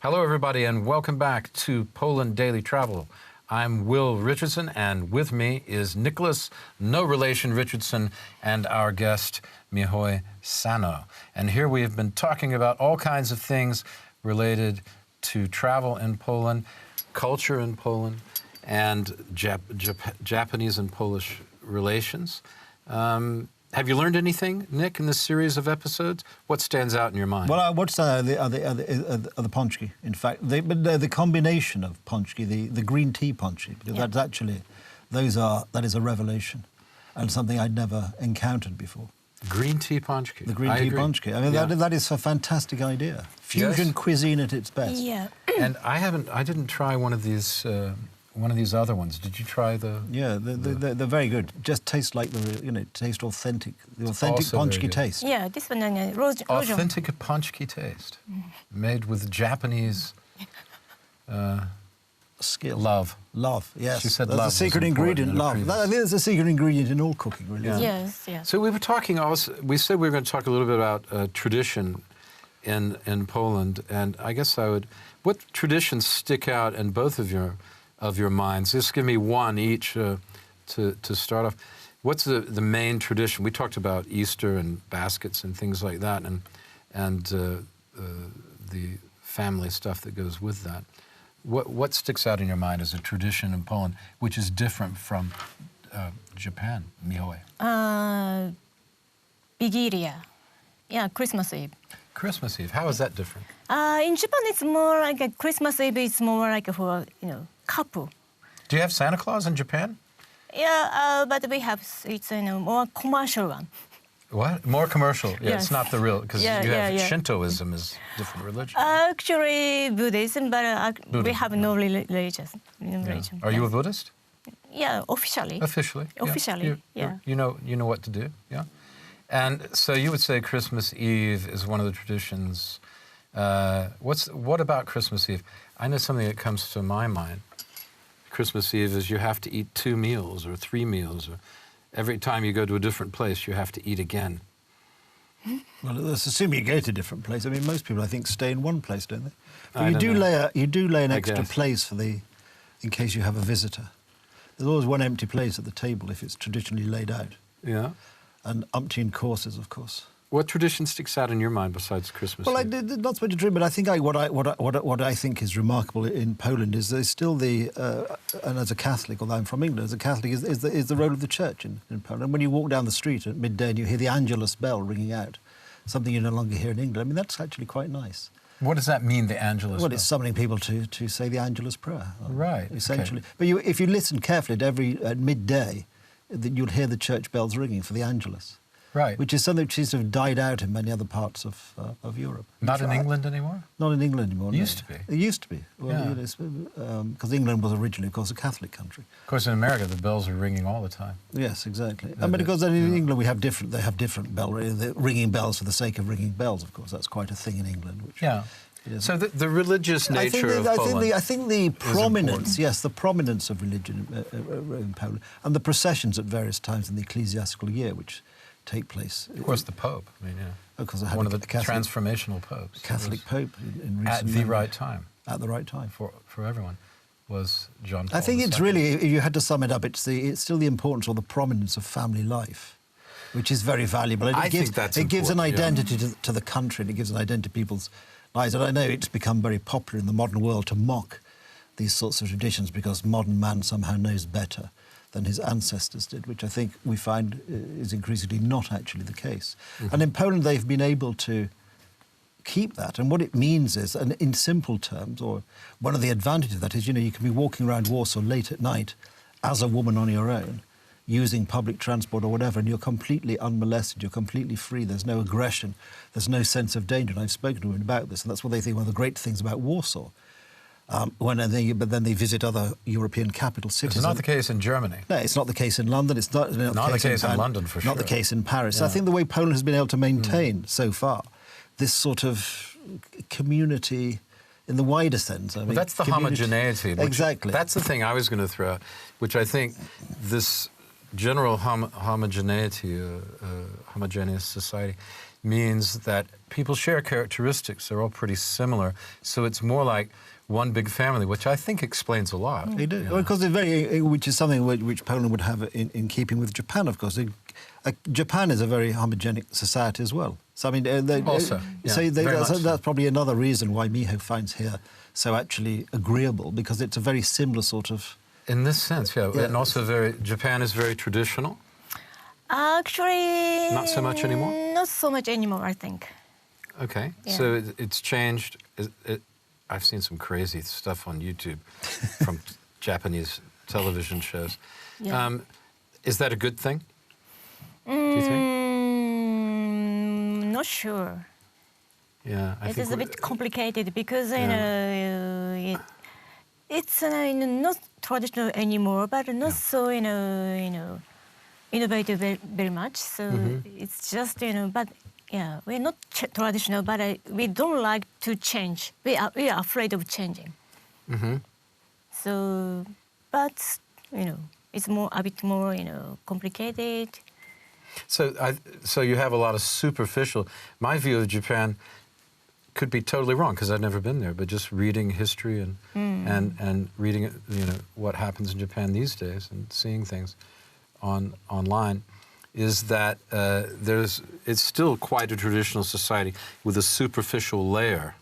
Hello, everybody, and welcome back to Poland Daily Travel. I'm Will Richardson, and with me is Nicholas, no relation Richardson, and our guest, Mihoe Sano. And here we have been talking about all kinds of things related to travel in Poland, culture in Poland, and Japanese and Polish relations. Have you learned anything, Nick, in this series of episodes? What stands out in your mind? Well, I watched the ponchki, in fact. The combination of ponchki, the green tea ponchki, because that's actually, that is a revelation and something I'd never encountered before. Green tea ponchki. The green tea ponchki. I mean, that is a fantastic idea. Fusion cuisine at its best. Yeah. And I didn't try one of these other ones. Did you try the? Yeah, they're very good. Just taste like taste authentic. The authentic ponchki taste. Yeah, this one authentic ponchki taste, made with Japanese skill. Love. Yes. She said that's love. The secret ingredient. Love. I think there's a secret ingredient in all cooking, really. Yeah. Yes. So we were talking also. We said we were going to talk a little bit about tradition in Poland, and I guess what traditions stick out in both of your minds? Just give me one each to start off. What's the main tradition? We talked about Easter and baskets and things like that, and the family stuff that goes with that. What sticks out in your mind as a tradition in Poland, which is different from Japan, Mihoe? Vigilia. Yeah, Christmas Eve. Christmas Eve. How is that different? In Japan, it's more like a Christmas Eve. It's more like for couple. Do you have Santa Claus in Japan? Yeah, but we have it's more commercial one. What? More commercial? Yeah, yes. It's not the real, because you have Shintoism is different religion. Actually, Buddhism, but we have no religion. Are you a Buddhist? Yeah, officially. Officially. Officially, You know what to do. Yeah. And so you would say Christmas Eve is one of the traditions. What about Christmas Eve? I know something that comes to my mind. Christmas Eve is you have to eat 2 meals or 3 meals, or every time you go to a different place, you have to eat again. Well, let's assume you go to a different place. I mean, most people, I think, stay in one place, don't they? But you do lay an extra place in case you have a visitor. There's always one empty place at the table if it's traditionally laid out. Yeah. And umpteen courses, of course. What tradition sticks out in your mind besides Christmas Eve? Well, not so much a dream, but I think what I think is remarkable in Poland is there's still and as a Catholic, although I'm from England, as a Catholic, is the role of the church in Poland. When you walk down the street at midday and you hear the Angelus bell ringing out, something you no longer hear in England, I mean, that's actually quite nice. What does that mean, the Angelus bell? Well, it's summoning people to say the Angelus prayer. Right. Essentially. Okay. But if you listen carefully at midday, you'll hear the church bells ringing for the Angelus. Right. Which is something which seems to have died out in many other parts of Europe. Not in England anymore? Not in England anymore, It used to be. It used to be. Well, because England was originally, of course, a Catholic country. Of course, in America, the bells are ringing all the time. Yes, exactly. I mean, because in England they have different ringing bells for the sake of ringing bells, of course. That's quite a thing in England. So the religious nature of Poland I think the prominence, the prominence of religion in Poland, and the processions at various times in the ecclesiastical year, which take place. Of course, the Pope. I mean, of course, one of the transformational popes. Catholic Pope in recent at the right time. At the right time for everyone was John Paul I think II. It's really, if you had to sum it up, it's still the importance or the prominence of family life, which is very valuable. It gives an identity to the country, and it gives an identity to people's lives. And I know it's become very popular in the modern world to mock these sorts of traditions because modern man somehow knows better than his ancestors did, which I think we find is increasingly not actually the case. Mm-hmm. And in Poland, they've been able to keep that. And what it means is, and in simple terms, or one of the advantages of that is, you can be walking around Warsaw late at night as a woman on your own, using public transport or whatever, and you're completely unmolested, you're completely free, there's no aggression, there's no sense of danger. And I've spoken to women about this, and that's what they think one of the great things about Warsaw. But then they visit other European capital cities. It's not the case in Germany. No, it's not the case in London. It's not the case in London, for sure. Not the case in Paris. So I think the way Poland has been able to maintain so far this sort of community in the wider sense. Well, that's the homogeneity. Exactly. That's the thing I was going to throw out, which I think this general homogeneity, homogeneous society, means that people share characteristics. They're all pretty similar. So it's more like one big family, which I think explains a lot. They do. Yeah. Well, because it's which is something which Poland would have in keeping with Japan, of course. Japan is a very homogenic society as well. So, I mean, that's probably another reason why Mihoe finds here so actually agreeable, because it's a very similar sort of... In this sense, yeah. And also Japan is very traditional? Actually... Not so much anymore? Not so much anymore, I think. Okay. Yeah. So it's changed. I've seen some crazy stuff on YouTube from Japanese television shows. Yeah. Is that a good thing? Do you think? Not sure. Yeah, it is a bit complicated because it's not traditional anymore, but not so innovative very much. So it's just but yeah, we're not traditional, but we don't like to change. We are afraid of changing. So, but it's a bit more complicated. So you have a lot of superficial. My view of Japan could be totally wrong because I've never been there. But just reading history and reading what happens in Japan these days and seeing things online, is that it's still quite a traditional society with a superficial layer.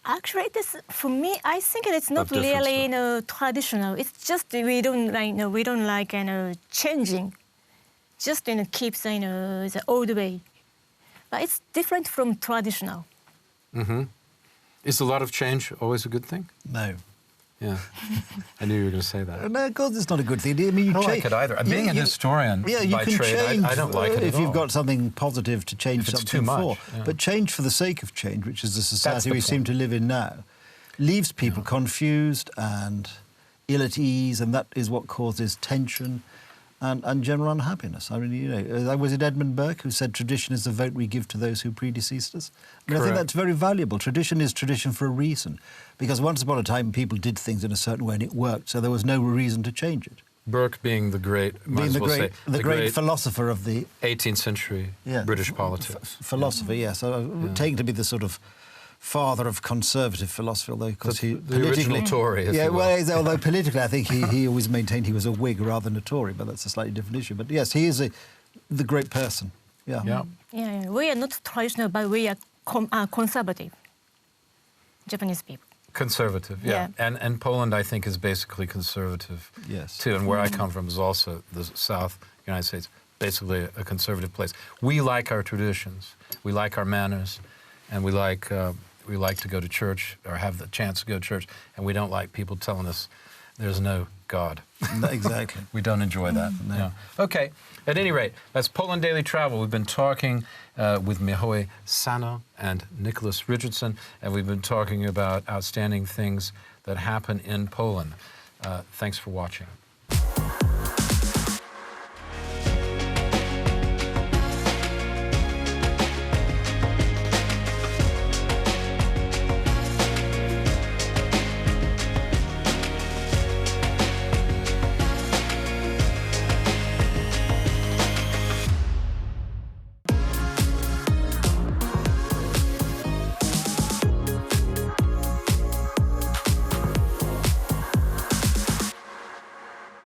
Actually, for me, I think it's not really traditional. It's just we don't like changing. Just keeps the old way, but it's different from traditional. Is a lot of change always a good thing? No. Yeah, I knew you were going to say that. No, of course it's not a good thing. I mean, I don't like it either. Being a historian by trade, I don't like it if at you've all. got something positive to change something for. Yeah. But change for the sake of change, which is the society we seem to live in now, leaves people confused and ill at ease, and that is what causes tension and general unhappiness. I mean, was it Edmund Burke who said tradition is the vote we give to those who predeceased us? I think that's very valuable. Tradition is tradition for a reason, because once upon a time people did things in a certain way and it worked, so there was no reason to change it. Burke being the great philosopher of the 18th century British politics. Philosopher, yes. Taken to be the sort of father of conservative philosophy, although of course he the original Tory. Although politically, I think he always maintained he was a Whig rather than a Tory, but that's a slightly different issue. But yes, he is the great person. Yeah. We are not traditional, but we are conservative. Japanese people. Conservative, yeah. And Poland, I think, is basically conservative, too. And where I come from is also the South United States, basically a conservative place. We like our traditions, we like our manners, and we like to go to church or have the chance to go to church, and we don't like people telling us there's no God. Exactly. We don't enjoy that. No. Yeah. Okay. At any rate, that's Poland Daily Travel. We've been talking with Mihoe Sano and Nicholas Richardson, and we've been talking about outstanding things that happen in Poland. Thanks for watching.